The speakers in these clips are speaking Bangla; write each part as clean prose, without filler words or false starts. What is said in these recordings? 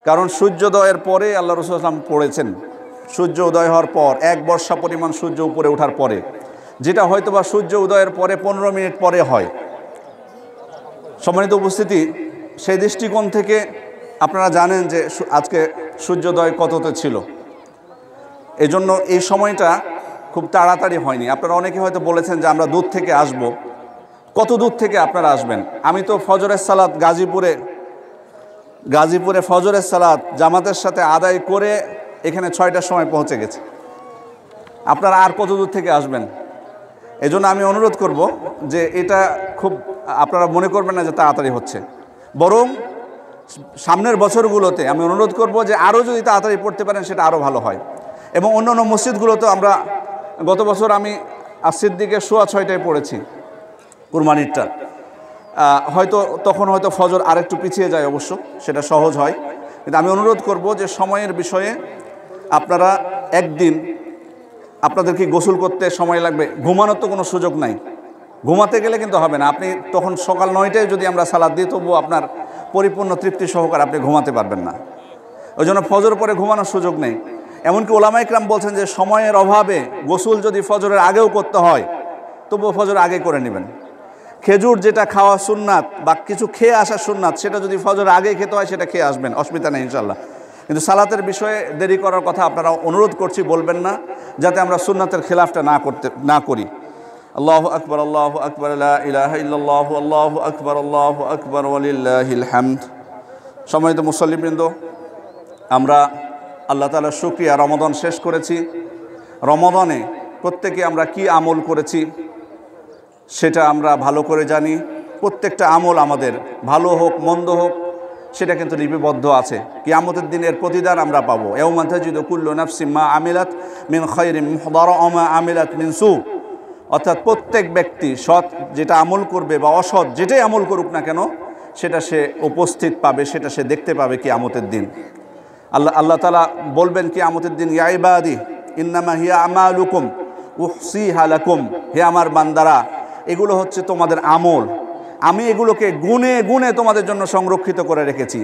কারণ সূর্যোদয়ের পরে আল্লাহ রাসূল সাল্লাল্লাহু আলাইহি ওয়াসাল্লাম পড়েছেন, সূর্য উদয় হওয়ার পর 1 বর্ষা পরিমাণ সূর্য উপরে ওঠার পরে, যেটা হয়তোবা সূর্য উদয়ের পরে 15 মিনিট পরে হয়। সম্মানিত উপস্থিতি, সেই দৃষ্টিকোণ থেকে আপনারা জানেন যে আজকে সূর্যোদয় কততে ছিল, এজন্য এই সময়টা খুব তাড়াতাড়ি হয়নি। আপনারা অনেকে হয়তো বলেছেন যে আমরা দূর থেকে আসব। কত দূর থেকে আপনারা আসবেন? আমি তো ফজরের সালাত গাজীপুরে ফজরের সালাত জামাতের সাথে আদায় করে এখানে 6টার সময় পৌঁছে গেছি। আপনারা আর কত দূর থেকে আসবেন? এজন্য আমি অনুরোধ করব যে এটা খুব আপনারা মনে করবেন না যে তাড়াতাড়ি হচ্ছে, বরং সামনের বছরগুলোতে আমি অনুরোধ করব যে আরও যদি তাড়াতাড়ি পড়তে পারেন সেটা আরও ভালো হয়। এবং অন্যান্য মসজিদগুলোতে আমরা গত বছর আমি সিদ্দিকের 6:15টায় পড়েছি কুরবানিরটা, হয়তো তখন হয়তো ফজর আরেকটু পিছিয়ে যায়, অবশ্য সেটা সহজ হয়। কিন্তু আমি অনুরোধ করব যে সময়ের বিষয়ে আপনারা একদিন আপনাদেরকে গোসল করতে সময় লাগবে, ঘুমানোর তো কোনো সুযোগ নাই, ঘুমাতে গেলে কিন্তু হবে না। আপনি তখন সকাল 9টায় যদি আমরা সালাদ দিই তবুও আপনার পরিপূর্ণ তৃপ্তি সহকারে আপনি ঘুমাতে পারবেন না। ওই জন্য ফজর পরে ঘুমানোর সুযোগ নেই। এমনকি ওলামায়ে কেরাম বলছেন যে সময়ের অভাবে গোসল যদি ফজরের আগেও করতে হয় তবুও ফজর আগে করে নেবেন। খেজুর যেটা খাওয়া সুন্নাত বা কিছু খেয়ে আসা সুন্নাত, সেটা যদি ফজর আগেই খেতে হয় সেটা খেয়ে আসবেন, অসুবিধা নেই ইনশাল্লাহ। কিন্তু সালাতের বিষয়ে দেরি করার কথা আপনারা অনুরোধ করছি বলবেন না, যাতে আমরা সুন্নাতের খেলাফটা না করি। আল্লাহু আকবার, আল্লাহু আকবার, লা ইলাহা ইল্লাল্লাহু, আল্লাহু আকবার, আল্লাহু আকবার, ওয়ালিল্লাহিল হামদ। সম্মানিত মুসল্লিবৃন্দ, আমরা আল্লাহ তাআলার শুকরিয়া, রমাদান শেষ করেছি। রমাদানে প্রত্যেকে আমরা কি আমল করেছি সেটা আমরা ভালো করে জানি। প্রত্যেকটা আমল আমাদের ভালো হোক মন্দ হোক সেটা কিন্তু লিপিবদ্ধ আছে। কিয়ামতের দিনের প্রতিদান আমরা পাবো। ইয়াউমা তাজিদু কুল্লু নাফসিন মা আমিলাত মিন খায়রিন মুহদারা ওয়া মা আমিলাত মিন সু, অর্থাৎ প্রত্যেক ব্যক্তি সৎ যেটা আমল করবে বা অসৎ যেটাই আমল করুক না কেন সেটা সে উপস্থিত পাবে, সেটা সে দেখতে পাবে কিয়ামতের দিন। আল্লাহ তাআলা বলবেন কিয়ামতের দিন, ইয়া ইবাদি ইন্নামা হিয়া আমালুকুম উহসিহা লাকুম, হে আমার বান্দারা, এগুলো হচ্ছে তোমাদের আমল, আমি এগুলোকে গুনে গুনে তোমাদের জন্য সংরক্ষিত করে রেখেছি।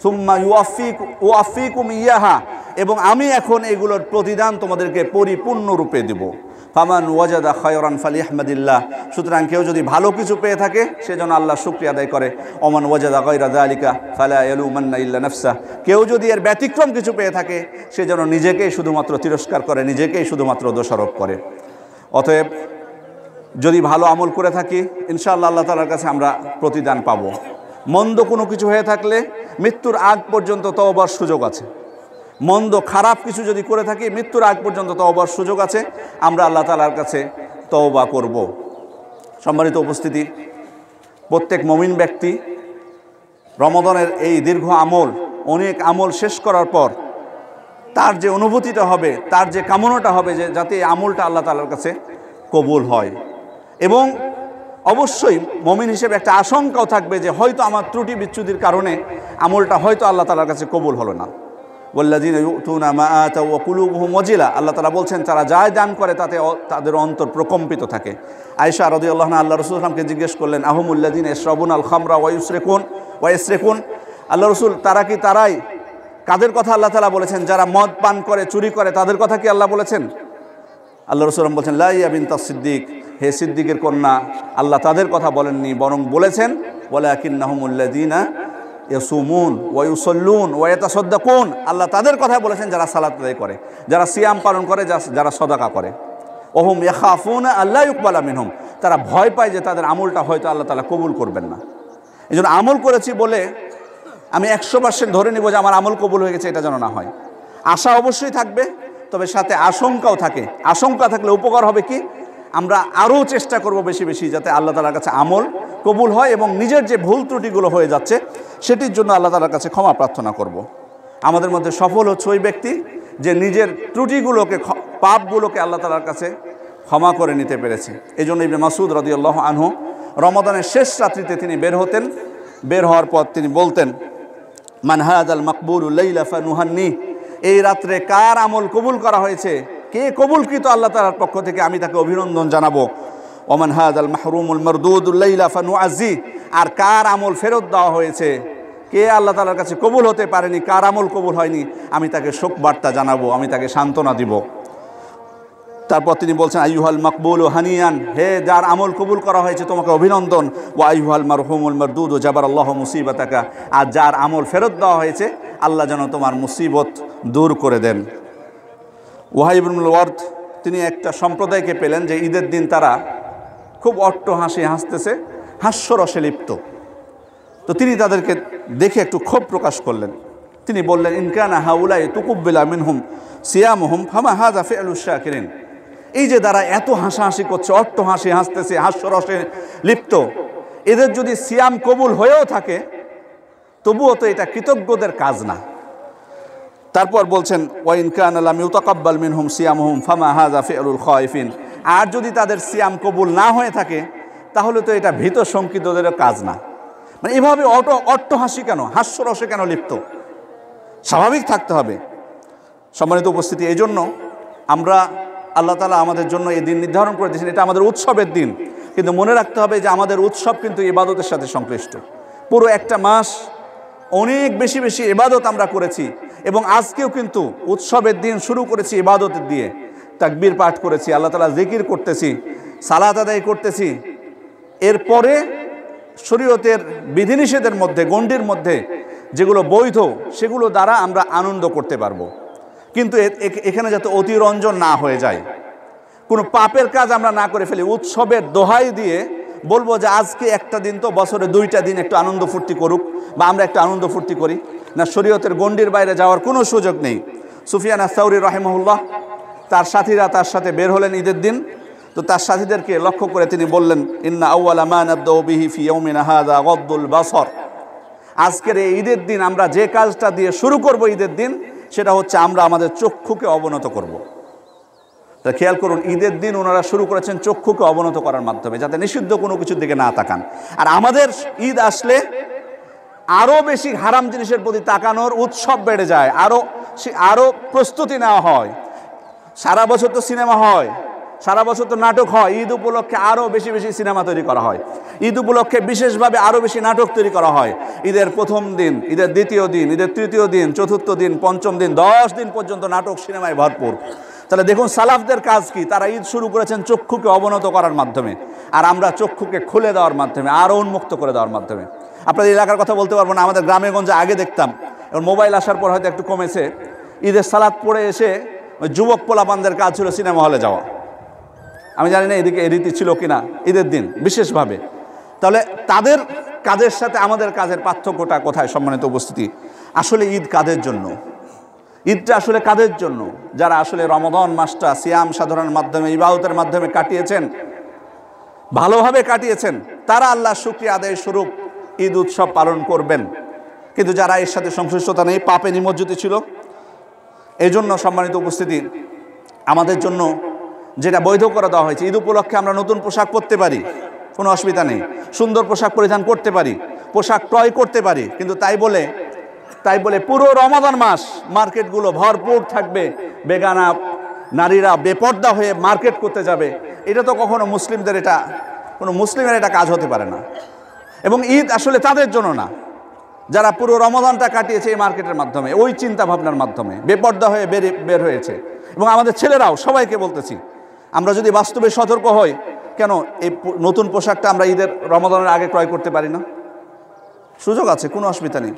সুম্মা ইউআফিকুম ইয়াহা, এবং আমি এখন এগুলোর প্রতিদান তোমাদেরকে পরিপূর্ণরূপে দেব। ফামান ওয়াজাদা খায়রান ফালিহমাদিল্লাহ, সুতরাং কেউ যদি ভালো কিছু পেয়ে থাকে সেজন্য আল্লাহর শুকরিয়া আদায় করে। ওমান ওয়াজাদা গায়রা যালিকা ফালা ইয়ালুমান্না ইল্লা নাফসা, কেউ যদি এর ব্যতিক্রম কিছু পেয়ে থাকে সেজন্য নিজেকেই শুধুমাত্র তিরস্কার করে, নিজেকেই শুধুমাত্র দোষারোপ করে। অতএব যদি ভালো আমল করে থাকি ইনশাআল্লাহ আল্লাহ তাআলার কাছে আমরা প্রতিদান পাব। মন্দ কোনো কিছু হয়ে থাকলে মৃত্যুর আগ পর্যন্ত তওবার সুযোগ আছে। মন্দ খারাপ কিছু যদি করে থাকি মৃত্যুর আগ পর্যন্ত তওবার সুযোগ আছে, আমরা আল্লাহ তাআলার কাছে তওবা করব। সম্মানিত উপস্থিতি, প্রত্যেক মুমিন ব্যক্তি রমাদানের এই দীর্ঘ আমল, অনেক আমল শেষ করার পর তার যে অনুভূতিটা হবে, তার যে কামনাটা হবে যে যাতে এই আমলটা আল্লাহ তাআলার কাছে কবুল হয়। এবং অবশ্যই মুমিন হিসেবে একটা আশঙ্কাও থাকবে যে হয়তো আমার ত্রুটি বিচ্যুতির কারণে আমলটা হয়তো আল্লাহ তাআলার কাছে কবুল হলো না। ওয়াল্লাযীনা ইউতুনা মা আতাউ ওয়া কুলুবুহুম ওয়াজিলা, আল্লাহ তাআলা বলছেন তারা যায় দান করে তাতে তাদের অন্তর প্রকম্পিত থাকে। আয়েশা রাদিয়াল্লাহু আনহা আল্লাহ রাসূল সাল্লাল্লাহু আলাইহি ওয়াসাল্লামকে জিজ্ঞেস করলেন, আহুমুল্লাযীনা ইয়াশরাবুনাল খামরা ওয়া ইউসরিকুন, আল্লাহ রাসূল তারা কি তারাই? কাদের কথা আল্লাহ তাআলা বলেছেন? যারা মদ পান করে, চুরি করে, তাদের কথা কি আল্লাহ বলেছেন? আল্লাহ রাসূল বলছেন, লা ইয়া বিনতাস সিদ্দিক, হে সিদ্দিকের কন্যা, আল্লাহ তাদের কথা বলেননি, বরং বলেছেন ওয়ালাকিন্নাহুমুল্লাযীনা ইয়াসুমুন ওয়া ইউসাল্লুন ওয়া ইয়াতাসাদ্দাকুন, আল্লাহ তাদের কথা বলেছেন যারা সালাত আদায় করে, যারা সিয়াম পালন করে, যারা সদাকা করে। ওহুম ইয়াখাফুনা আল্লা ইউকবালা মিনহুম, তারা ভয় পায় যে তাদের আমলটা হয়তো আল্লাহ তাআলা কবুল করবেন না। এই জন্য আমল করেছি বলে আমি 100% ধরে নিব যে আমার আমল কবুল হয়ে গেছে, এটা যেন না হয়। আশা অবশ্যই থাকবে, তবে সাথে আশঙ্কাও থাকে। আশঙ্কা থাকলে উপকার হবে কি, আমরা আরও চেষ্টা করব বেশি বেশি যাতে আল্লাহ তাআলার কাছে আমল কবুল হয় এবং নিজের যে ভুল ত্রুটিগুলো হয়ে যাচ্ছে সেটির জন্য আল্লাহ তাআলার কাছে ক্ষমা প্রার্থনা করব। আমাদের মধ্যে সফল হচ্ছে ওই ব্যক্তি যে নিজের ত্রুটিগুলোকে, পাপগুলোকে আল্লাহ তাআলার কাছে ক্ষমা করে নিতে পেরেছে। এই জন্য ইবনে মাসউদ রাদিয়াল্লাহু আনহু রমাদানের শেষ রাত্রিতে তিনি বের হতেন, বের হওয়ার পর তিনি বলতেন, মান হাযাল মাকবুলুল লাইলা ফানুহান্নি, এই রাত্রে কার আমল কবুল করা হয়েছে, কে কবুলকৃত আল্লাহ তাআলার পক্ষ থেকে, আমি তাকে অভিনন্দন জানাবো। ওমান হাযাল মাহরুমুল মারদুদুল লাইলা ফানুআজি, আর কার আমল ফেরত দেওয়া হয়েছে কে আল্লাহ তাআলার কাছে কবুল হতে পারেনি, কার আমল কবুল হয়নি, আমি তাকে শোক বার্তা জানাবো, আমি তাকে সান্ত্বনা দিব। তারপর তিনি বলছেন আইয়ুহাল মাকবুল ও হানিয়ান, হে যার আমল কবুল করা হয়েছে তোমাকে অভিনন্দন। ও আইয়ুহাল মারহুমুল মারদুদ ও জাবার আল্লাহ মুসিবাতাকা, আর যার আমল ফেরত দেওয়া হয়েছে আল্লাহ যেন তোমার মুসিবত দূর করে দেন। ওয়াহিব ইবনুল ওয়ার্দ তিনি একটা সম্প্রদায়কে পেলেন যে ঈদের দিন তারা খুব অট্ট হাসি হাসতেছে, হাস্যরসে লিপ্ত। তো তিনি তাদেরকে দেখে একটু ক্ষোভ প্রকাশ করলেন। তিনি বললেন ইনকানা হাউলাই তুকুব্বিলা মিনহুম সিয়ামুহুম ফামা হাযা ফি'লুশ শাকিরিন, এই যে তারা এত হাসাহাসি করছে, অট্ট হাসি হাসতেছে, হাস্যরসে লিপ্ত, এদের যদি সিয়াম কবুল হয়েও থাকে তবুও তো এটা কৃতজ্ঞদের কাজ না। তারপর বলছেন ওয়া ইন কানা লাম ইউতাকাব্বাল মিনহুম সিয়ামুহুম ফামা হাযা ফি'লুল খায়ফিন, আর যদি তাদের সিয়াম কবুল না হয়ে থাকে তাহলে তো এটা ভীত শঙ্কিতদেরও কাজ না। মানে এভাবে অট্ট হাসি কেন, হাস্যরসে কেন লিপ্ত? স্বাভাবিক থাকতে হবে। সম্মানিত উপস্থিতি, এই জন্য আমরা আল্লাহ তাআলা আমাদের জন্য এই দিন নির্ধারণ করে দিয়েছেন, এটা আমাদের উৎসবের দিন, কিন্তু মনে রাখতে হবে যে আমাদের উৎসব কিন্তু ইবাদতের সাথে সংশ্লিষ্ট। পুরো একটা মাস অনেক বেশি বেশি ইবাদত আমরা করেছি, এবং আজকেও কিন্তু উৎসবের দিন শুরু করেছি ইবাদতের দিয়ে, তাকবীর পাঠ করেছি, আল্লাহ তাআলা জিকির করতেছি, সালাত আদায় করতেছি। এরপরে শরীয়তের বিধিনিষেধের মধ্যে, গণ্ডির মধ্যে যেগুলো বৈধ সেগুলো দ্বারা আমরা আনন্দ করতে পারবো। কিন্তু এখানে যাতে অতিরঞ্জন না হয়ে যায়, কোনো পাপের কাজ আমরা না করে ফেলি। উৎসবের দোহাই দিয়ে বলবো যে আজকে একটা দিন তো, বছরে 2টা দিন একটু আনন্দ ফুর্তি করুক বা আমরা একটু আনন্দ ফুর্তি করি না, শরীয়তের গণ্ডির বাইরে যাওয়ার কোনো সুযোগ নেই। সুফিয়ান আস-সাউরি রাহিমাহুল্লাহ তার সাথীরা তার সাথে বের হলেন ঈদের দিন। তো তার সাথীদেরকে লক্ষ্য করে তিনি বললেন ইন্না আউয়ালা মা নাবদাউ বিহি ফি ইয়াউমিনা হাযা গদ্দুল বাসর, আজকের এই ঈদের দিন আমরা যে কাজটা দিয়ে শুরু করব ঈদের দিন, সেটা হচ্ছে আমরা আমাদের চক্ষুকে অবনত করব। তা খেয়াল করুন, ঈদের দিন ওনারা শুরু করেছেন চক্ষুকে অবনত করার মাধ্যমে, যাতে নিষিদ্ধ কোনো কিছুর দিকে না তাকান। আর আমাদের ঈদ আসলে আরও বেশি হারাম জিনিসের প্রতি তাকানোর উৎসব বেড়ে যায়, আরও প্রস্তুতি নেওয়া হয়। সারা বছর তো সিনেমা হয়, সারা বছর তো নাটক হয়, ঈদ উপলক্ষে আরও বেশি বেশি সিনেমা তৈরি করা হয়, ঈদ উপলক্ষে বিশেষভাবে আরও বেশি নাটক তৈরি করা হয়। ঈদের প্রথম দিন, ঈদের দ্বিতীয় দিন, ঈদের তৃতীয় দিন, চতুর্থ দিন, পঞ্চম দিন, 10 দিন পর্যন্ত নাটক সিনেমায় ভরপুর। তাহলে দেখুন সালাফদের কাজ কি, তারা ঈদ শুরু করেছেন চক্ষুকে অবনত করার মাধ্যমে, আর আমরা চক্ষুকে খুলে দেওয়ার মাধ্যমে, আরও উন্মুক্ত করে দেওয়ার মাধ্যমে। আপনাদের এলাকার কথা বলতে পারবো না, আমাদের গ্রামে গঞ্জে আগে দেখতাম, এবং মোবাইল আসার পর হয়তো একটু কমেছে, ঈদের সালাত পড়ে এসে ওই যুবক পোলাপানদের কাজ ছিল সিনেমা হলে যাওয়া। আমি জানি না এদিকে এই রীতি ছিল কিনা ঈদের দিন বিশেষভাবে। তাহলে তাদের কাজের সাথে আমাদের কাজের পার্থক্যটা কোথায়? সম্মানিত উপস্থিতি, আসলে ঈদ কাদের জন্য? ঈদটা আসলে কাদের জন্য? যারা আসলে রমাদান মাসটা সিয়াম সাধনার মাধ্যমে, ইবাদতের মাধ্যমে কাটিয়েছেন, ভালোভাবে কাটিয়েছেন, তারা আল্লাহর শুকরিয়া আদায় স্বরূপ ঈদ উৎসব পালন করবেন। কিন্তু যারা এর সাথে সংশ্লিষ্টতা নেই, পাপে নিমজ্জিত ছিল, এই জন্য সম্মানিত উপস্থিতি আমাদের জন্য যেটা বৈধ করে দেওয়া হয়েছে, ঈদ উপলক্ষে আমরা নতুন পোশাক পরতে পারি, কোনো অসুবিধা নেই, সুন্দর পোশাক পরিধান করতে পারি, পোশাক ক্রয় করতে পারি। কিন্তু তাই বলে পুরো রমাদান মাস মার্কেটগুলো ভরপুর থাকবে, বেগানা নারীরা বেপর্দা হয়ে মার্কেট করতে যাবে, এটা তো কখনো কোনো মুসলিমের এটা কাজ হতে পারে না। এবং ঈদ আসলে তাদের জন্য না যারা পুরো রমাদানটা কাটিয়েছে এই মার্কেটের মাধ্যমে, ওই চিন্তা ভাবনার মাধ্যমে বেপর্দা হয়ে বের হয়েছে। এবং আমাদের ছেলেরাও, সবাইকে বলতেছি, আমরা যদি বাস্তবে সতর্ক হই, কেন এই নতুন পোশাকটা আমরা ঈদের রমাদানের আগে ক্রয় করতে পারি না? সুযোগ আছে, কোনো অসুবিধা নেই।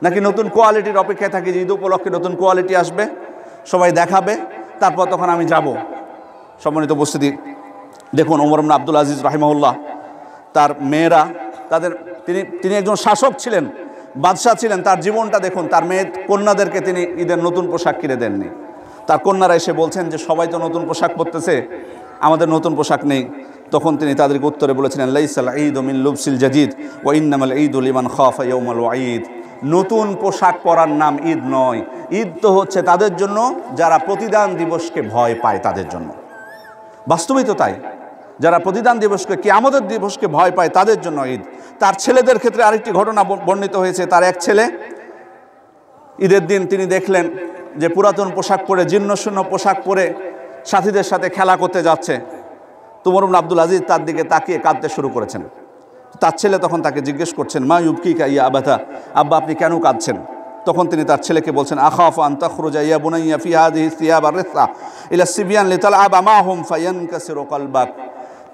নাকি নতুন কোয়ালিটির অপেক্ষায় থাকি যে ঈদ উপলক্ষে নতুন কোয়ালিটি আসবে, সবাই দেখাবে, তারপর তখন আমি যাব। সম্মানিত উপস্থিতি, দেখুন ওমর ইবনে আব্দুল আজিজ রাহিমাহুল্লাহ, তার মেয়েরা, তিনি একজন শাসক ছিলেন, বাদশাহ ছিলেন, তার জীবনটা দেখুন, তার মেয়ে কন্যাদেরকে তিনি ঈদের নতুন পোশাক কিনে দেননি। তার কন্যারা এসে বলছেন যে সবাই তো নতুন পোশাক পরতেছে, আমাদের নতুন পোশাক নেই। তখন তিনি তাদেরকে উত্তরে বলেছিলেন লাইসাল ঈদু মিন লুবসিল জাদিদ ওয়া ইন্নামাল ঈদু লিমান খাফা ইয়াউমাল ওয়াঈদ, নতুন পোশাক পরার নাম ঈদ নয়, ঈদ তো হচ্ছে তাদের জন্য যারা প্রতিদান দিবসকে ভয় পায়, তাদের জন্য। বাস্তবিক তো তাই, যারা প্রতিদান দিবসকে, কিয়ামতের দিবসকে ভয় পায়, তাদের জন্য ঈদ। তার ছেলেদের ক্ষেত্রে আরেকটি ঘটনা বর্ণিত হয়েছে। তার এক ছেলে ঈদের দিন তিনি দেখলেন যে পুরাতন পোশাক পরে, জীর্ণশীর্ণ পোশাক পরে সাথীদের সাথে খেলা করতে যাচ্ছে। ওমর ইবনে আব্দুল আজিজ তার দিকে তাকিয়ে কাঁদতে শুরু করেছেন। তার ছেলে তখন তাকে জিজ্ঞেস করছেন, মা ইউবকিকা ইয়া আবাতা, আব্বা আপনি কেন কাঁদছেন? তখন তিনি তার ছেলেকে বলছেন, আখাফু আন তাখরুজা ইয়া বুনাইয়া ফি হাযিহি সিয়াব আর-রিসা ইলা সিবিয়ান লিতালআবা মাহুম ফায়ানকাসিরু কলবাক।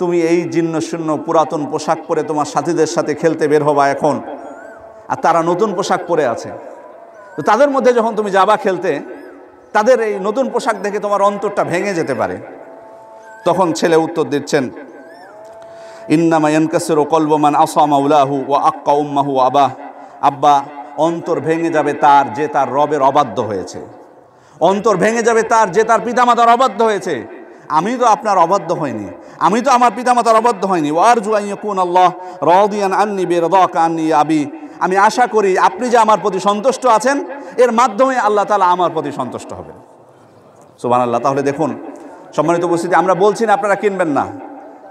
তুমি এই জীর্ণশীর্ণ পুরাতন পোশাক পরে তোমার সাথীদের সাথে খেলতে বের হবা এখন, আর তারা নতুন পোশাক পরে আছে। তো তাদের মধ্যে যখন তুমি যাবা খেলতে, তাদের এই নতুন পোশাক দেখে তোমার অন্তরটা ভেঙে যেতে পারে। তখন ছেলে উত্তর দিচ্ছেন, ইন্নামা ইয়ানকাসিরু কলবু মান আসা মাওলাহু ওয়া আক্কা উম্মাহু ওয়া আবাহ। আব্বা, অন্তর ভেঙে যাবে তার যে তার রবের অবাধ্য হয়েছে, অন্তর ভেঙে যাবে তার যে তার পিতামাতার অবাধ্য হয়েছে। আমি তো আপনার অবাধ্য হইনি, আমি তো আমার পিতামাতার অবাধ্য হইনি। ওয়ারজু আন ইয়াকুন আল্লাহ রাদিয়ান আন্নি বিরদাকা আন্নি আবি। আমি আশা করি আপনি যে আমার প্রতি সন্তুষ্ট আছেন, এর মাধ্যমে আল্লাহ তাআলা আমার প্রতি সন্তুষ্ট হবেন। সুবহানাল্লাহ। তাহলে দেখুন সম্মানিত উপস্থিতি, আমরা বলছি না আপনারা কিনবেন না,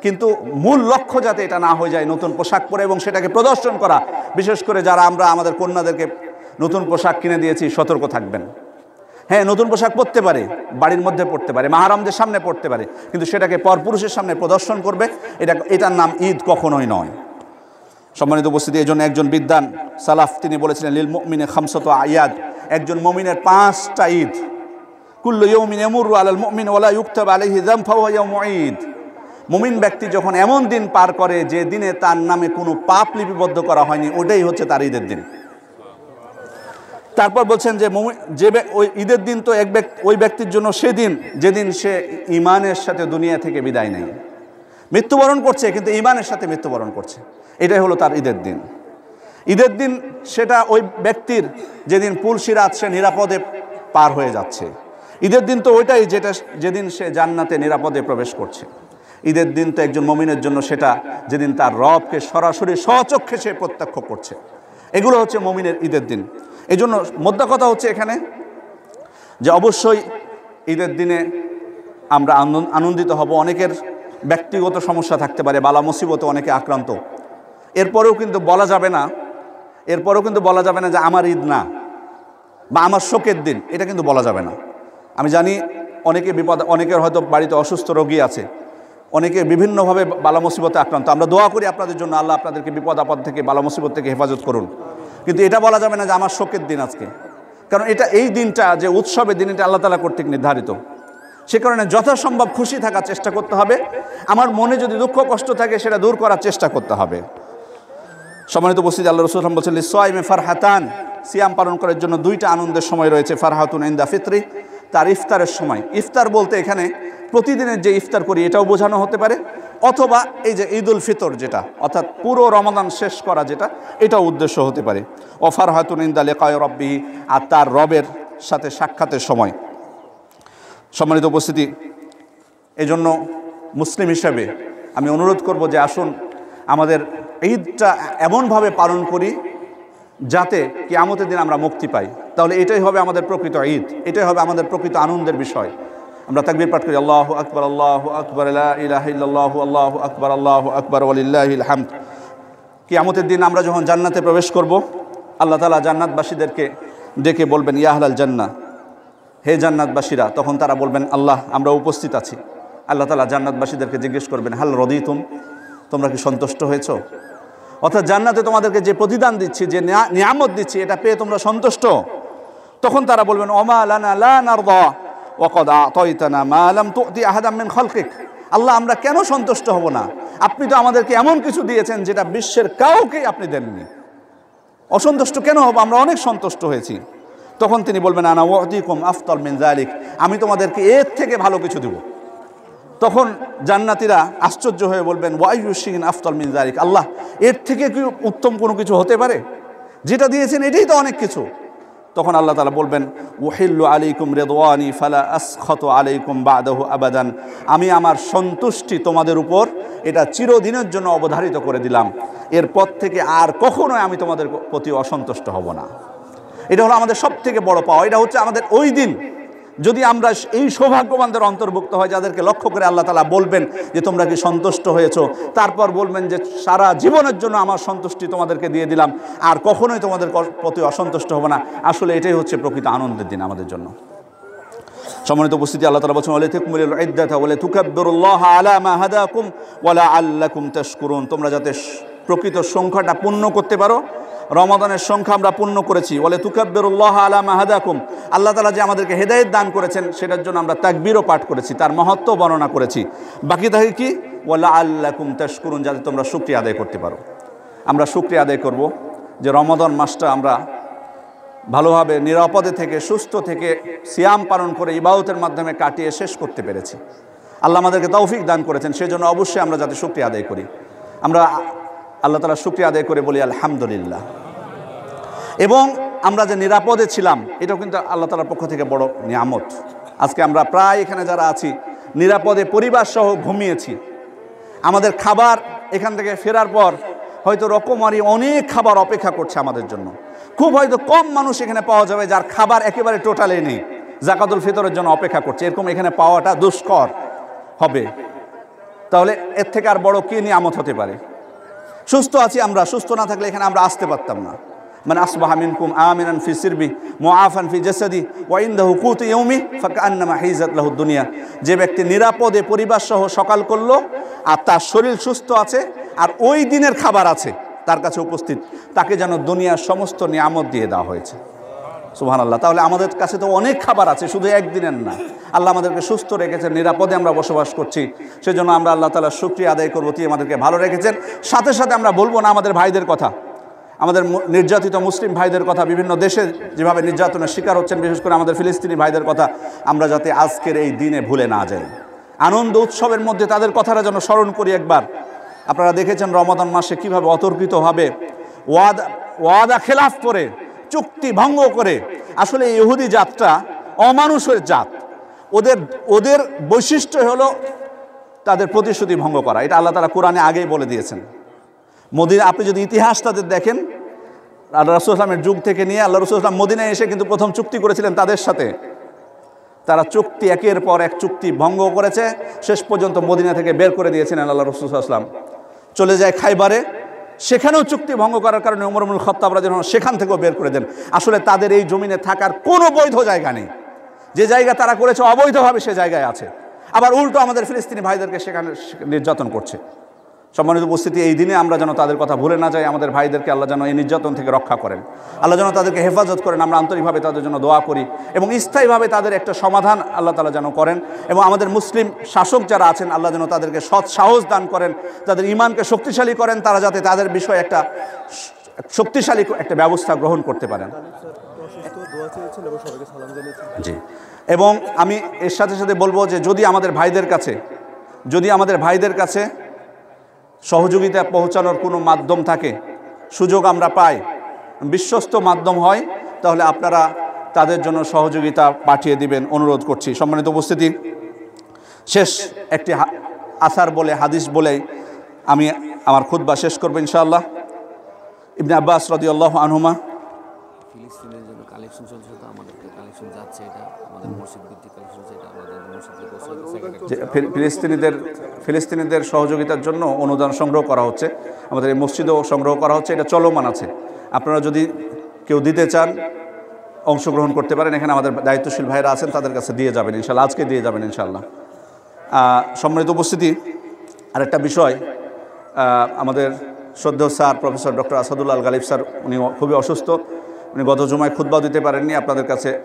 কিন্তু মূল লক্ষ্য যাতে এটা না হয়ে যায় নতুন পোশাক পরে এবং সেটাকে প্রদর্শন করা। বিশেষ করে যারা আমরা আমাদের কন্যাদেরকে নতুন পোশাক কিনে দিয়েছি, সতর্ক থাকবেন। হ্যাঁ, নতুন পোশাক পরতে পারে, বাড়ির মধ্যে পরতে পারে, মাহারামদের সামনে পরতে পারে, কিন্তু সেটাকে পরপুরুষের সামনে প্রদর্শন করবে, এটার নাম ঈদ কখনোই নয়। সম্মানিত উপস্থিতি, এই জন্য একজন বিদ্বান সালাফ তিনি বলেছিলেন, লিল মুমিনে খামসাতু আয়াদ, একজন মুমিনের 5টা ঈদ। কুল্লু ইয়াউমিন ইয়ামুরু আলাল মুমিন ওয়া লা ইউকতাব আলাইহি যাম ফাহুয়া ইয়াউমু ঈদ। মুমিন ব্যক্তি যখন এমন দিন পার করে যে দিনে তার নামে কোনো পাপ লিপিবদ্ধ করা হয়নি, ওটাই হচ্ছে তার ঈদের দিন। তারপর বলছেন যে ওই ঈদের দিন তো ওই ব্যক্তির জন্য সেদিন যেদিন সে ঈমানের সাথে দুনিয়া থেকে বিদায় নেয়, মৃত্যুবরণ করছে কিন্তু ঈমানের সাথে মৃত্যুবরণ করছে, এটাই হলো তার ঈদের দিন। ঈদের দিন সেটা ওই ব্যক্তির যেদিন পুলসিরাত সে নিরাপদে পার হয়ে যাচ্ছে। ঈদের দিন তো ওইটাই যেদিন সে জান্নাতে নিরাপদে প্রবেশ করছে। ঈদের দিন তো একজন মুমিনের জন্য সেটা যেদিন তার রবকে সরাসরি স্বচক্ষে সে প্রত্যক্ষ করছে। এগুলো হচ্ছে মুমিনের ঈদের দিন। এই জন্য মোদ্দা কথা হচ্ছে এখানে যে অবশ্যই ঈদের দিনে আমরা আনন্দিত হব। অনেকের ব্যক্তিগত সমস্যা থাকতে পারে, বালা মুসিবতে অনেকে আক্রান্ত, এরপরেও কিন্তু বলা যাবে না যে আমার ঈদ না বা আমার শোকের দিন, এটা কিন্তু বলা যাবে না। আমি জানি অনেকের হয়তো বাড়িতে অসুস্থ রোগী আছে, অনেকে বিভিন্নভাবে বালা মুসিবতে আক্রান্ত। আমরা দোয়া করি আপনাদের জন্য, আল্লাহ আপনাদেরকে বিপদ আপদ থেকে, বালা মুসিবত থেকে হেফাজত করুন। কিন্তু এটা বলা যাবে না যে আমার শোকের দিন আজকে, কারণ এই দিনটা যে উৎসবের দিন, এটা আল্লাহ তাআলা কর্তৃক নির্ধারিত। সে কারণে যথাসম্ভব খুশি থাকার চেষ্টা করতে হবে। আমার মনে যদি দুঃখ কষ্ট থাকে সেটা দূর করার চেষ্টা করতে হবে। সম্মানিত উপস্থিতি, আল্লাহ রাসূল বলছেন, লিসাইমে ফারহাতান, সিয়াম পালন করার জন্য 2টা আনন্দের সময় রয়েছে। ফারহাতুন ইনদা ফিতরি, তার ইফতারের সময়। ইফতার বলতে এখানে প্রতিদিনের যে ইফতার করি এটাও বোঝানো হতে পারে, অথবা এই যে ঈদুল ফিতর যেটা, অর্থাৎ পুরো রমাদান শেষ করা যেটা, এটাও উদ্দেশ্য হতে পারে। ও ফারহাতুন ইনদা লিকায়ে রাব্বিহি, আর তার রবের সাথে সাক্ষাতের সময়। সম্মানিত উপস্থিতি, এই জন্য মুসলিম হিসাবে আমি অনুরোধ করব যে আসুন আমাদের ঈদটা এমনভাবে পালন করি যাতে কিয়ামতের দিন আমরা মুক্তি পাই। তাহলে এটাই হবে আমাদের প্রকৃত ঈদ, এটাই হবে আমাদের প্রকৃত আনন্দের বিষয়। আমরা তাকবীর পাঠ করি, আল্লাহু আকবার, আল্লাহু আকবার, লা ইলাহা ইল্লাল্লাহু, আল্লাহু আকবার, আল্লাহু আকবার, ওয়ালিল্লাহিল হামদ। কিয়ামতের দিন আমরা যখন জান্নাতে প্রবেশ করব, আল্লাহ তাআলা জান্নাতবাসীদেরকে ডেকে বলবেন, ইয়া আহলাল জান্নাহ, হে জান্নাতবাসীরা। তখন তারা বলবেন, আল্লাহ আমরা উপস্থিত আছি। আল্লাহ তাআলা জান্নাতবাসীদেরকে জিজ্ঞেস করবেন, হাল রদিতুম, তোমরা কি সন্তুষ্ট হয়েছ? অর্থাৎ জান্নাতে তোমাদেরকে যে প্রতিদান দিচ্ছি, যে নিয়ামত দিচ্ছি, এটা পেয়ে তোমরা সন্তুষ্ট? তখন তারা বলবেন, ওমা লানা লা নারদা ওয়া ক্বাদ আ'তাইতানা মা লাম তু'তি আহাদাম মিন খালকিক। আল্লাহ আমরা কেন সন্তুষ্ট হব না? আপনি তো আমাদেরকে এমন কিছু দিয়েছেন যেটা বিশ্বের কাউকে আপনি দেননি। অসন্তুষ্ট কেন হব? আমরা অনেক সন্তুষ্ট হয়েছি। তখন তিনি বলবেন, আনা উ'তিকুম আফতাল মিন যালিক, আমি তোমাদেরকে এর থেকে ভালো কিছু দেব। তখন জান্নাতীরা আশ্চর্য হয়ে বলবেন, ওয়াইয়ু শিন আফতাল মিন যালিক, আল্লাহ এর থেকে কি উত্তম কোনো কিছু হতে পারে? যেটা দিয়েছেন এটাই তো অনেক কিছু। তখন আল্লাহ তাআলা বলবেন, উহিল্লু আলাইকুম রিদওয়ানি ফালা আসখাতু আলাইকুম বা'দাহু আবাদান, আমি আমার সন্তুষ্টি তোমাদের উপর এটা চিরদিনের জন্য অবধারিত করে দিলাম, এরপর থেকে আর কখনোই আমি তোমাদের প্রতি অসন্তুষ্ট হব না। এটা হলো আমাদের সব থেকে বড় পাওয়া। এটা হচ্ছে আমাদের ওই দিন, যদি আমরা এই সৌভাগ্যবানদের অন্তর্ভুক্ত হয় যাদেরকে লক্ষ্য করে আল্লাহ তাআলা বলবেন যে তোমরা কি সন্তুষ্ট হয়েছো, তারপর বলবেন যে সারা জীবনের জন্য আমার সন্তুষ্টি তোমাদেরকে দিয়ে দিলাম, আর কখনোই তোমাদের প্রতি অসন্তুষ্ট হব না। আসলে এটাই হচ্ছে প্রকৃত আনন্দের দিন আমাদের জন্য। সম্মানিত উপস্থিতি, আল্লাহ তাআলা বলেছেন, ওয়ালিতুকমিলুল ইদ্দাতা ওয়ালিতুকাব্বিরুল্লাহা আলা মা হাদাকুম ওয়া লাআল্লাকুম তাশকুরুন, তোমরা যাতে প্রকৃত সংখ্যাটা পূর্ণ করতে পারো। রমাদানের সংখ্যা আমরা পূর্ণ করেছি, বলে তুকাব্বিরুল্লাহ আলা মা হাদাকুম, আল্লাহ তাআলা যে আমাদেরকে হেদায়েত দান করেছেন সেটার জন্য আমরা তাকবীরও পাঠ করেছি, তার মহত্ব বর্ণনা করেছি। বাকি থাকে কি, ওয়ালা আল্লাকুম তাশকুরুন, যাতে তোমরা শুকরিয়া আদায় করতে পারো। আমরা শুকরিয়া আদায় করব যে রমাদান মাসটা আমরা ভালোভাবে নিরাপদে থেকে সুস্থ থেকে সিয়াম পালন করে ইবাদতের মাধ্যমে কাটিয়ে শেষ করতে পেরেছি। আল্লাহ আমাদেরকে তৌফিক দান করেছেন, সেজন্য অবশ্যই আমরা যাতে শুকরিয়া আদায় করি। আমরা আল্লাহ তাআলা শুকরিয়া আদায় করে বলি আলহামদুলিল্লাহ। এবং আমরা যে নিরাপদে ছিলাম এটাও কিন্তু আল্লাহ তাআলার পক্ষ থেকে বড় নিয়ামত। আজকে আমরা প্রায় এখানে যারা আছি নিরাপদে পরিবার সহ ঘুমিয়েছি। আমাদের খাবার এখান থেকে ফেরার পর হয়তো রকমারি অনেক খাবার অপেক্ষা করছে আমাদের জন্য। খুব হয়তো কম মানুষ এখানে পাওয়া যাবে যার খাবার একেবারে টোটালি নেই, যাকাতুল ফিতরের জন্য অপেক্ষা করছে। এরকম এখানে পাওয়াটা দুষ্কর হবে। তাহলে এর থেকে আর বড় কি নিয়ামত হতে পারে? সুস্থ আছি আমরা, সুস্থ না থাকলে এখানে আমরা আসতে পারতাম না। মান আসবাহা মিনকুম আমিনান ফি সিরবি মুআফান ফি জাসাদি ওয়া ইনদাহু কুতু ইয়াউমি ফাকান্নামা হিজাত লাহু দুনিয়া, যে ব্যক্তি নিরাপদে পরিবার সহ সকাল করলো আর তার শরীর সুস্থ আছে আর ওই দিনের খাবার আছে তার কাছে উপস্থিত, তাকে যেন দুনিয়ার সমস্ত নিয়ামত দিয়ে দেওয়া হয়েছে। সুবহানাল্লাহ। তাহলে আমাদের কাছে তো অনেক খাবার আছে, শুধু একদিনের না। আল্লাহ আমাদেরকে সুস্থ রেখেছেন, নিরাপদে আমরা বসবাস করছি, সেজন্য আমরা আল্লাহ তাআলার শুকরিয়া আদায় করবো। তিনি আমাদেরকে ভালো রেখেছেন। সাথে সাথে আমরা বলবো না আমাদের ভাইদের কথা, আমাদের নির্যাতিত মুসলিম ভাইদের কথা, বিভিন্ন দেশে যেভাবে নির্যাতনের শিকার হচ্ছেন, বিশেষ করে আমাদের ফিলিস্তিনি ভাইদের কথা আমরা যাতে আজকের এই দিনে ভুলে না যাই। আনন্দ উৎসবের মধ্যে তাদের কথাটা যেন স্মরণ করি একবার। আপনারা দেখেছেন রমাদান মাসে কীভাবে অতর্কিতভাবে ওয়াদা খেলাফ করে, চুক্তি ভঙ্গ করে, আসলে ইহুদি জাতটা অমানুষের জাত। ওদের বৈশিষ্ট্য হলো তাদের প্রতিশ্রুতি ভঙ্গ করা। এটা আল্লাহ তাআলা কোরআনে আগেই বলে দিয়েছেন। মদিনা, আপনি যদি ইতিহাস তাদের দেখেন, আল্লাহ রাসূল সাল্লাল্লাহু আলাইহি ওয়াসাল্লামের যুগ থেকে নিয়ে আল্লাহ রাসূল সাল্লাল্লাহু আলাইহি ওয়াসাল্লাম মদিনায় এসে কিন্তু প্রথম চুক্তি করেছিলেন তাদের সাথে। তারা চুক্তি একের পর এক চুক্তি ভঙ্গ করেছে, শেষ পর্যন্ত মদিনা থেকে বের করে দিয়েছেন আল্লাহ রাসূল সাল্লাল্লাহু আলাইহি ওয়াসাল্লাম। চলে যায় খাইবারে, সেখানেও চুক্তি ভঙ্গ করার কারণে ওমর ইবনুল খাত্তাব রাদিয়াল্লাহু আনহু সেখান থেকেও বের করে দেন। আসলে তাদের এই জমিনে থাকার কোনো বৈধ জায়গা নেই। যে জায়গা তারা করেছে অবৈধভাবে সে জায়গায় আছে। আবার উল্টো আমাদের ফিলিস্তিনি ভাইদেরকে সেখানে নির্যাতন করছে। সম্মানিত উপস্থিতি, এই দিনে আমরা যেন তাদের কথা ভুলে না যাই। আমাদের ভাইদেরকে আল্লাহ যেন এই নির্যাতন থেকে রক্ষা করেন, আল্লাহ যেন তাদেরকে হেফাজত করেন। আমরা আন্তরিকভাবে তাদের জন্য দোয়া করি এবং স্থায়ীভাবে তাদের একটা সমাধান আল্লাহ তাআলা যেন করেন। এবং আমাদের মুসলিম শাসক যারা আছেন আল্লাহ যেন তাদেরকে সৎ সাহস দান করেন, তাদের ঈমানকে শক্তিশালী করেন, তারা যাতে তাদের বিষয়ে একটা শক্তিশালী একটা ব্যবস্থা গ্রহণ করতে পারেন। জি, এবং আমি এর সাথে সাথে বলবো যে যদি আমাদের ভাইদের কাছে সহযোগিতা পৌঁছানোর কোনো মাধ্যম থাকে, সুযোগ আমরা পাই, বিশ্বস্ত মাধ্যম হয়, তাহলে আপনারা তাদের জন্য সহযোগিতা পাঠিয়ে দিবেন অনুরোধ করছি। সম্মানিত উপস্থিতি, শেষ একটি আসার বলে, হাদিস বলে আমি আমার খুতবা শেষ করব ইনশাআল্লাহ। ইবনে আব্বাস রাদিয়াল্লাহু আনহুমা, ফিলিস্তিনের জন্য কালেকশন চলছে, তো আমাদের কালেকশন যাচ্ছে, এটা আমাদের মসজিদ ভিত্তিক কালেকশন, এটা আমাদের মসজিদে ফিলিস্তিনিদের সহযোগিতার জন্য অনুদান সংগ্রহ করা হচ্ছে, আমাদের এই মসজিদেও সংগ্রহ করা হচ্ছে, এটা চলমান আছে। আপনারা যদি কেউ দিতে চান অংশগ্রহণ করতে পারেন। এখানে আমাদের দায়িত্বশীল ভাইরা আছেন, তাদের কাছে দিয়ে যাবেন ইনশাআল্লাহ, আজকে দিয়ে যাবেন ইনশাআল্লাহ। সম্মানিত উপস্থিতি, আরেকটা বিষয়, আমাদের শ্রদ্ধেয় স্যার প্রফেসর ডক্টর আসাদুল্লাহ আল গালিব স্যার, উনি খুবই অসুস্থ, উনি গত জুমায় খুতবা দিতে পারেননি।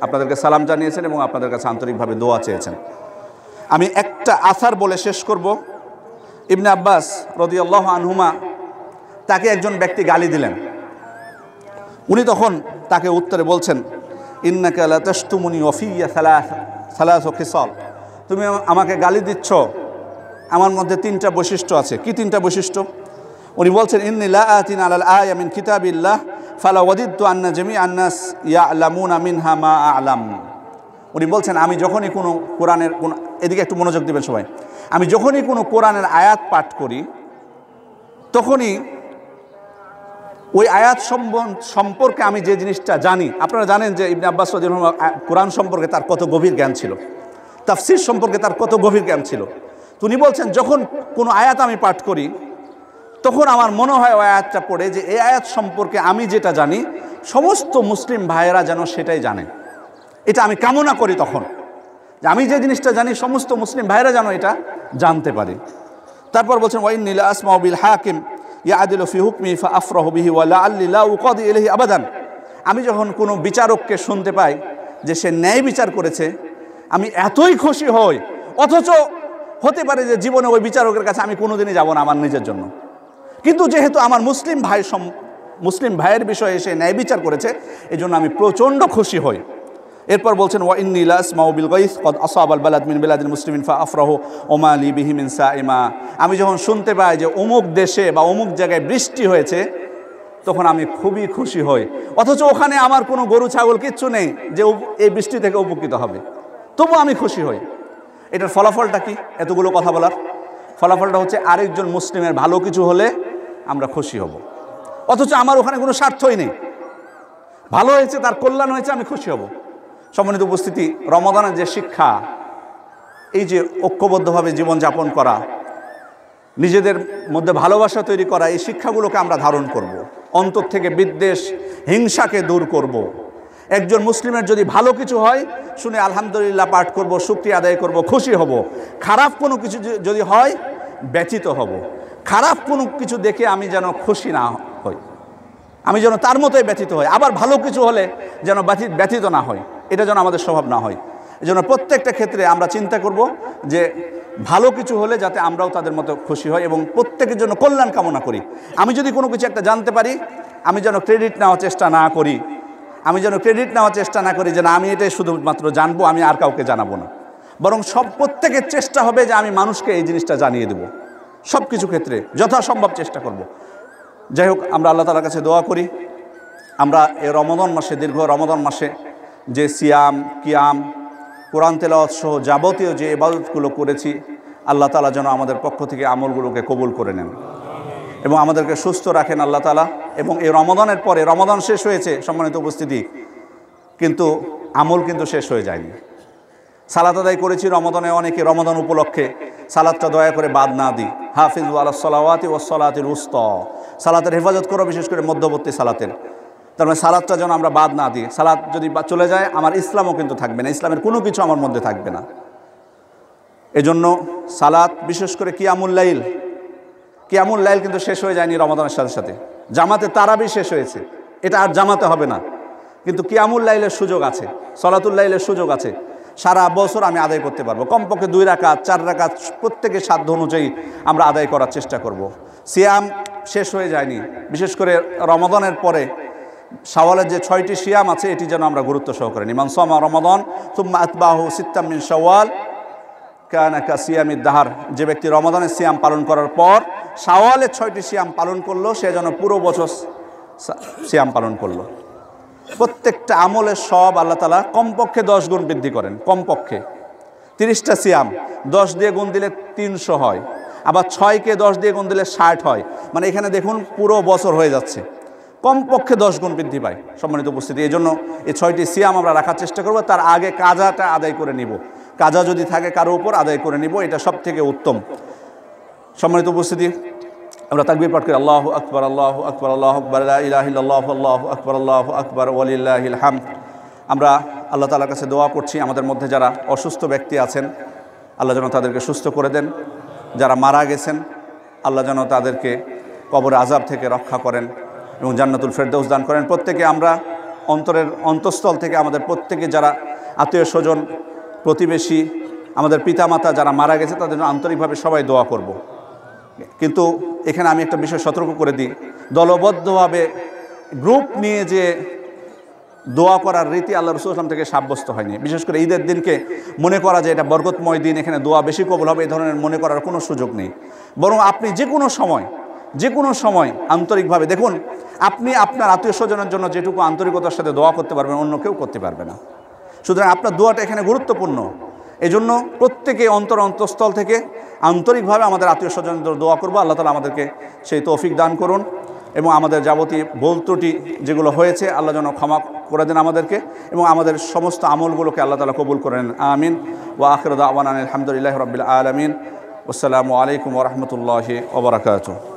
আপনাদেরকে সালাম জানিয়েছেন এবং আপনাদের কাছে আন্তরিকভাবে দোয়া চেয়েছেন। আমি একটা আসার বলে শেষ করব। ইবনে আব্বাস রাদিয়াল্লাহু আনহুমা, তাকে একজন ব্যক্তি গালি দিলেন। উনি তখন তাকে উত্তরে বলছেন, ইন্নাকা লা তাশতুমুনি ওয়া ফিয়া সালাসু খিসাল, তুমি আমাকে গালি দিচ্ছ, আমার মধ্যে তিনটা বৈশিষ্ট্য আছে। কি তিনটা বৈশিষ্ট্য? উনি বলছেন, ইন্নী লা আতিনা আলাল আয়া মিন কিতাবিল্লাহ ফালা ওয়াদিদতু আন্না জামিআন নাস ইয়ালামুনা মিনহা মা আ'লাম। উনি বলছেন, আমি যখনই কোনো কোরআনের এদিকে একটু মনোযোগ দিবেন সবাই, আমি যখনই কোনো কোরআনের আয়াত পাঠ করি তখনই ওই আয়াত সম্পর্কে আমি যে জিনিসটা জানি। আপনারা জানেন যে ইবনে আব্বাস রাদিয়াল্লাহু আনহু কোরআন সম্পর্কে তার কত গভীর জ্ঞান ছিল, তাফসীর সম্পর্কে তার কত গভীর জ্ঞান ছিল। উনি বলছেন, যখন কোনো আয়াত আমি পাঠ করি তখন আমার মনে হয় ওই আয়াতটা পড়ে যে এই আয়াত সম্পর্কে আমি যেটা জানি সমস্ত মুসলিম ভাইয়েরা যেন সেটাই জানে। এটা আমি কামনা করি তখন, যে আমি যে জিনিসটা জানি সমস্ত মুসলিম ভাইয়েরা যেন এটা জানতে পারে। তারপর বলছেন, ওয়াইন্নী লা আসমাউ বিল হাকিম ইয়াদিলু ফি হুকমি ফাআফরাহু বিহি ওয়া লাআল্লি লা উকাদি ইলাইহি আবাদান। আমি যখন কোনো বিচারককে শুনতে পাই যে সে ন্যায় বিচার করেছে, আমি এতই খুশি হই, অথচ হতে পারে যে জীবনে ওই বিচারকের কাছে আমি কোনোদিনই যাব না আমার নিজের জন্য, কিন্তু যেহেতু আমার মুসলিম ভাইয়ের বিষয়ে সে ন্যায় বিচার করেছে, এই জন্য আমি প্রচণ্ড খুশি হই। এরপর বলছেন ওয়া ইন্নী লা আসমাউ বিল গাইস ক্বাদ আসাবাল বালাদ মিন বিলাদিল মুসলিমিন ফাআফরাহু ওয়া মা লি বিহি মিন সাইমা। আমি যখন শুনতে পাই যে অমুক দেশে বা অমুক জায়গায় বৃষ্টি হয়েছে, তখন আমি খুবই খুশি হই, অথচ ওখানে আমার কোনো গরু ছাগল কিচ্ছু নেই যে এই বৃষ্টি থেকে উপকৃত হবে, তবু আমি খুশি হই। এটার ফলাফলটা কি? এতগুলো কথা বলার ফলাফলটা হচ্ছে আরেকজন মুসলিমের ভালো কিছু হলে আমরা খুশি হব, অথচ আমার ওখানে কোনো স্বার্থই নেই। ভালো হয়েছে, তার কল্যাণ হয়েছে, আমি খুশি হব। সম্মানিত উপস্থিতি, রমাদানের যে শিক্ষা, এই যে ঐক্যবদ্ধভাবে জীবনযাপন করা, নিজেদের মধ্যে ভালোবাসা তৈরি করা, এই শিক্ষাগুলোকে আমরা ধারণ করব। অন্তর থেকে বিদ্বেষ হিংসাকে দূর করব। একজন মুসলিমের যদি ভালো কিছু হয় শুনে আলহামদুলিল্লাহ পাঠ করব, শুকরিয়া আদায় করব, খুশি হব। খারাপ কোনো কিছু যদি হয় ব্যথিত হব। খারাপ কোনো কিছু দেখে আমি যেন খুশি না হই, আমি যেন তার মতোই ব্যথিত হই। আবার ভালো কিছু হলে যেন ব্যথিত না হয়, এটা যেন আমাদের স্বভাব না হয়। এই জন্য প্রত্যেকটা ক্ষেত্রে আমরা চিন্তা করব যে ভালো কিছু হলে যাতে আমরাও তাদের মতো খুশি হই এবং প্রত্যেকের জন্য কল্যাণ কামনা করি। আমি যদি কোনো কিছু একটা জানতে পারি, আমি যেন ক্রেডিট নেওয়ার চেষ্টা না করি, যে না আমি এটাই শুধুমাত্র জানবো, আমি আর কাউকে জানাবো না, বরং প্রত্যেকের চেষ্টা হবে যে আমি মানুষকে এই জিনিসটা জানিয়ে দেব। সব কিছু ক্ষেত্রে যথাসম্ভব চেষ্টা করব। যাই হোক, আমরা আল্লাহ তাআলার কাছে দোয়া করি, আমরা এই রমাদান মাসে, দীর্ঘ রমাদান মাসে যে সিয়াম, কিয়াম, কোরআন তেলাওয়াত সহ যাবতীয় যে ইবাদতগুলো করেছি, আল্লাহ তাআলা যেন আমাদের পক্ষ থেকে আমলগুলোকে কবুল করে নেন এবং আমাদেরকে সুস্থ রাখেন আল্লাহ তাআলা। এবং এই রমাদানের পরে, রমাদান শেষ হয়েছে সম্মানিত উপস্থিতি, কিন্তু আমল কিন্তু শেষ হয়ে যায়নি। সালাত আদায় করেছি রমাদানে, অনেকে রমাদান উপলক্ষে সালাতটা দয়া করে বাদ না দিই। হাফিজু আলাস সালাওয়াতি ওয়াস সালাতিল উসতা, সালাতের হেফাজত করো, বিশেষ করে মধ্যবর্তী সালাতের। তার মানে সালাতটা যেন আমরা বাদ না দিই। সালাত যদি চলে যায়, আমার ইসলামও কিন্তু থাকবে না, ইসলামের কোনো কিছু আমার মধ্যে থাকবে না। এজন্য সালাত, বিশেষ করে কিয়ামুল লাইল কিন্তু শেষ হয়ে যায়নি রমাদানের সাথে সাথে। জামাতে তারাবি শেষ হয়েছে, এটা আর জামাতে হবে না, কিন্তু কিয়ামুল লাইলের সুযোগ আছে, সলাতুল লাইলের সুযোগ আছে। সারা বছর আমি আদায় করতে পারবো, কমপক্ষে 2 রাকাত 4 রাকাত প্রত্যেকের সাধ্য অনুযায়ী আমরা আদায় করার চেষ্টা করব। সিয়াম শেষ হয়ে যায়নি, বিশেষ করে রমাদানের পরে শাওয়ালের যে 6টি সিয়াম আছে, এটি যেন আমরা গুরুত্ব সহকারে নিই। মান সামা রমাদান সুম্মা আতবাহু সিত্তাম মিন শাওয়াল কানা কাসিয়ামিদ দাহার, যে ব্যক্তি রমাদানের সিয়াম পালন করার পর শাওয়ালের 6টি সিয়াম পালন করলো, সে যেন পুরো বছর সিয়াম পালন করলো। প্রত্যেকটা আমলের সব আল্লাহ তাআলা কমপক্ষে 10 গুণ বৃদ্ধি করেন। কমপক্ষে 30টা সিয়াম 10 দিয়ে গুণ দিলে 300 হয়, আবার 6কে 10 দিয়ে গুণ দিলে 60 হয়। মানে এখানে দেখুন পুরো বছর হয়ে যাচ্ছে, কমপক্ষে 10 গুণ বৃদ্ধি পায় সম্মানিত উপস্থিতি। এই জন্য এই 6টি সিয়াম আমরা রাখার চেষ্টা করব। তার আগে কাজাটা আদায় করে নিব, কাজা যদি থাকে কারো উপর আদায় করে নিব, এটা সব থেকে উত্তম। সম্মানিত উপস্থিতি, আমরা তাকবীর পাঠ করি, আল্লাহু আকবার, আল্লাহু আকবার, আল্লাহু আকবার, লা ইলাহা ইল্লাল্লাহু আল্লাহু আকবার, আল্লাহু আকবার, ওয়ালিল্লাহিল হামদ। আমরা আল্লাহ তাআলার কাছে দোয়া করছি, আমাদের মধ্যে যারা অসুস্থ ব্যক্তি আছেন, আল্লাহ যেন তাদেরকে সুস্থ করে দেন। যারা মারা গেছেন, আল্লাহ যেন তাদেরকে কবর আযাব থেকে রক্ষা করেন এবং জান্নাতুল ফেরদৌস দান করেন। প্রত্যেকে আমরা অন্তরের অন্তঃস্থল থেকে আমাদের প্রত্যেকে যারা আত্মীয় স্বজন, প্রতিবেশী, আমাদের পিতামাতা যারা মারা গেছে, তাদের জন্য আন্তরিকভাবে সবাই দোয়া করব। কিন্তু এখানে আমি একটা বিষয় সতর্ক করে দিই, দলবদ্ধভাবে গ্রুপ নিয়ে যে দোয়া করার রীতি আল্লাহ রাসূল সাল্লাল্লাহু আলাইহি ওয়াসাল্লাম থেকে সাব্যস্ত হয়নি। বিশেষ করে ঈদের দিনকে মনে করা যে এটা বরকতময় দিন, এখানে দোয়া বেশি কবুল হবে, এই ধরনের মনে করার কোনো সুযোগ নেই। বরং আপনি যে কোনো সময় আন্তরিকভাবে দেখুন, আপনি আপনার আত্মীয় স্বজনের জন্য যেটুকু আন্তরিকতার সাথে দোয়া করতে পারবেন, অন্য কেউ করতে পারবে না। সুতরাং আপনার দোয়াটা এখানে গুরুত্বপূর্ণ। এই জন্য প্রত্যেকে অন্তঃস্থল থেকে আন্তরিকভাবে আমাদের আত্মীয় স্বজনদের দোয়া করবো। আল্লাহ তাআলা আমাদেরকে সেই তৌফিক দান করুন এবং আমাদের যাবতীয় ভুল ত্রুটি যেগুলো হয়েছে আল্লাহ যেন ক্ষমা করে দেন আমাদেরকে এবং আমাদের সমস্ত আমলগুলোকে আল্লাহ তাআলা কবুল করেন। আমিন। ওয়া আখিরু দাওয়ানা আলহামদুলিল্লাহি রাব্বিল আলামিন। আসসালামু আলাইকুম ওয়া রাহমাতুল্লাহি ওয়া বারাকাতুহু।